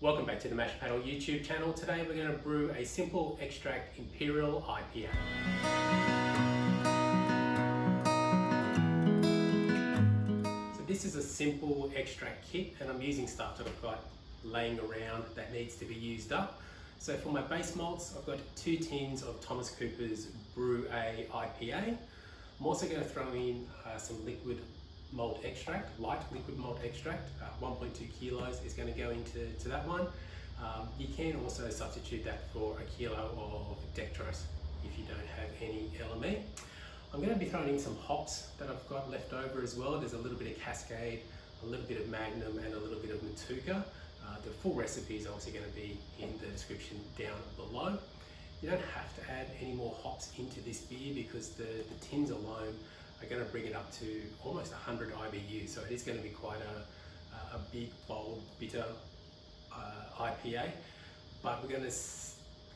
Welcome back to the Mash Paddle YouTube channel. Today we're going to brew a simple extract Imperial IPA. So this is a simple extract kit and I'm using stuff that I've got laying around that needs to be used up. So for my base malts, I've got 2 tins of Thomas Cooper's Brew A IPA. I'm also going to throw in some liquid malt extract, light liquid malt extract. 1.2 kilos is going to go into that one. You can also substitute that for a kilo of dextrose if you don't have any LME. I'm going to be throwing in some hops that I've got left over as well. There's a little bit of Cascade, a little bit of Magnum and a little bit of Matuka. The full recipe is obviously going to be in the description down below. You don't have to add any more hops into this beer because the tins alone are going to bring it up to almost 100 IBU. So it is going to be quite a big, bold, bitter IPA. But we're going to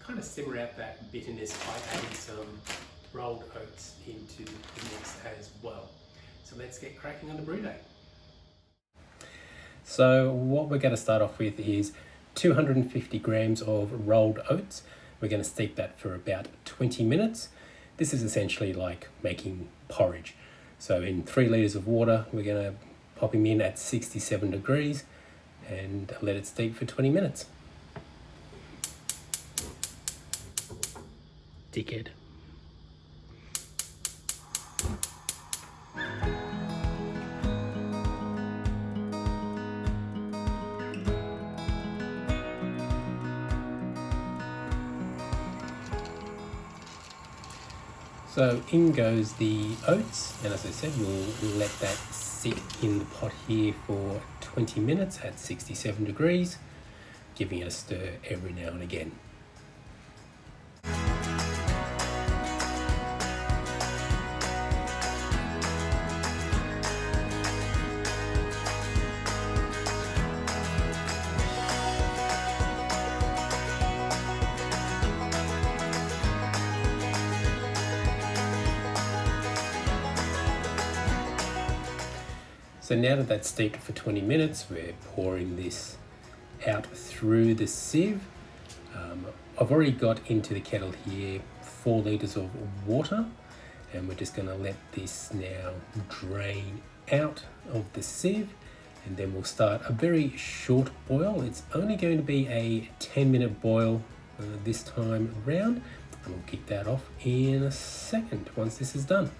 kind of simmer out that bitterness by adding some rolled oats into the mix as well. So let's get cracking on the brew day. So what we're going to start off with is 250 grams of rolled oats. We're going to steep that for about 20 minutes. This is essentially like making porridge. So in 3 liters of water, we're going to pop him in at 67 degrees and let it steep for 20 minutes. Dickhead. So in goes the oats, and as I said, we'll let that sit in the pot here for 20 minutes at 67 degrees, giving it a stir every now and again. So now that that's steeped for 20 minutes, we're pouring this out through the sieve. I've already got into the kettle here 4 liters of water, and we're just going to let this now drain out of the sieve, and then we'll start a very short boil. It's only going to be a 10-minute boil this time round, and we'll kick that off in a second once this is done.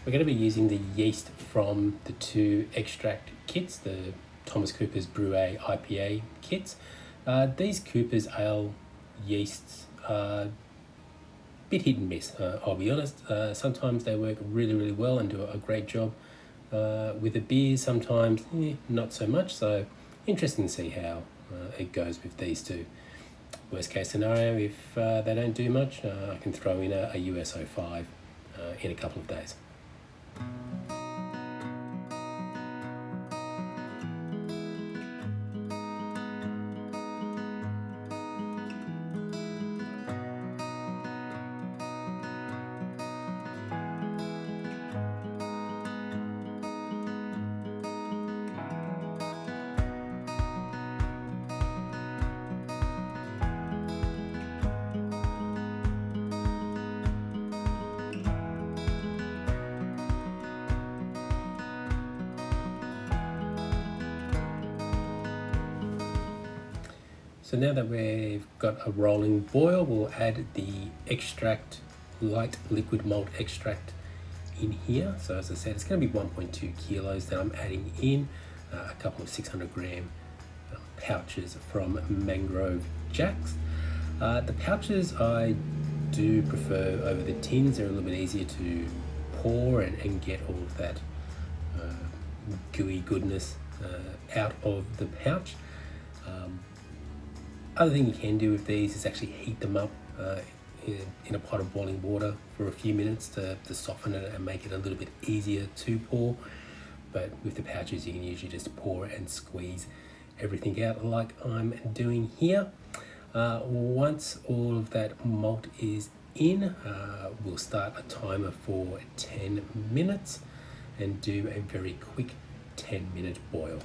We're going to be using the yeast from the 2 extract kits, the Thomas Cooper's Brew A IPA kits. These Cooper's Ale yeasts are a bit hit and miss, I'll be honest. Sometimes they work really, really well and do a great job with the beer, sometimes not so much. So interesting to see how it goes with these 2. Worst case scenario, if they don't do much, I can throw in a US-05 in a couple of days. So now that we've got a rolling boil, we'll add the extract, light liquid malt extract in here. So as I said, it's going to be 1.2 kilos that I'm adding in, a couple of 600 gram pouches from Mangrove Jacks. The pouches I do prefer over the tins. They're a little bit easier to pour and get all of that gooey goodness out of the pouch. Other thing you can do with these is actually heat them up in a pot of boiling water for a few minutes to soften it and make it a little bit easier to pour. But with the pouches, you can usually just pour and squeeze everything out like I'm doing here. Once all of that malt is in, we'll start a timer for 10 minutes and do a very quick 10-minute boil.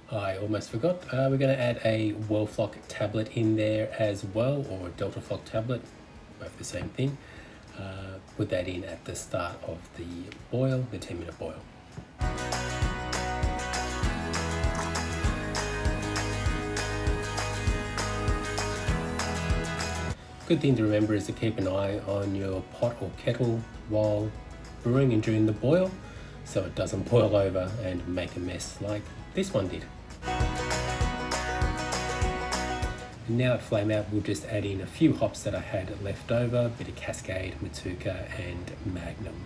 I almost forgot, we're going to add a Wellfloc tablet in there as well, or a Deltafloc tablet, both the same thing. Put that in at the start of the boil, the 10-minute boil. Good thing to remember is to keep an eye on your pot or kettle while brewing and during the boil, so it doesn't boil over and make a mess like this one did. Now at flame out, we'll just add in a few hops that I had left over, a bit of Cascade, Matuka and Magnum.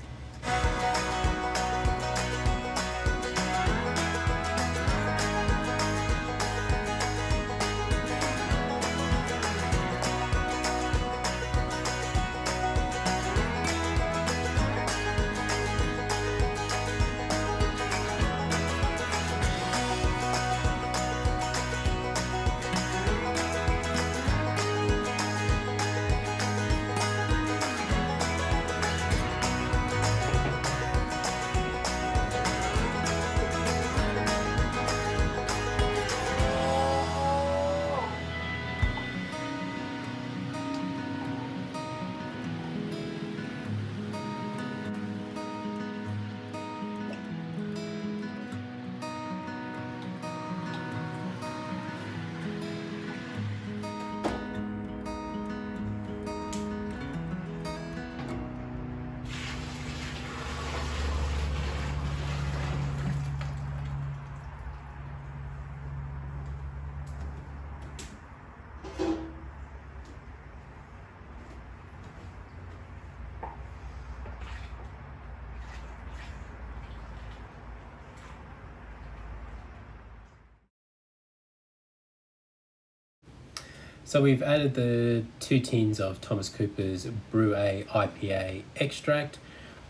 So we've added the 2 tins of Thomas Cooper's Brew A IPA extract.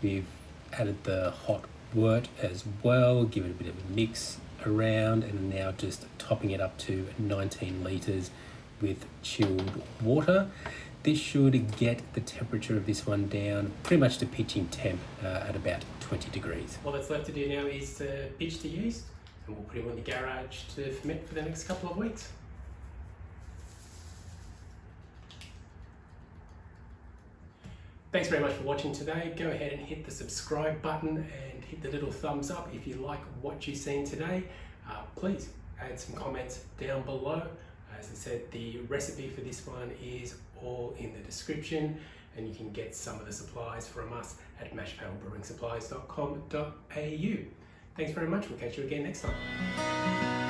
We've added the hot wort as well, give it a bit of a mix around, and now just topping it up to 19 litres with chilled water. This should get the temperature of this one down pretty much to pitching temp at about 20 degrees. All that's left to do now is to pitch the yeast, and we'll put him in the garage to ferment for the next couple of weeks. Thanks very much for watching today. Go ahead and hit the subscribe button and hit the little thumbs up if you like what you've seen today. Please add some comments down below. As I said, the recipe for this one is all in the description, and you can get some of the supplies from us at mashpaddlebrewing supplies.com.au. Thanks very much. We'll catch you again next time.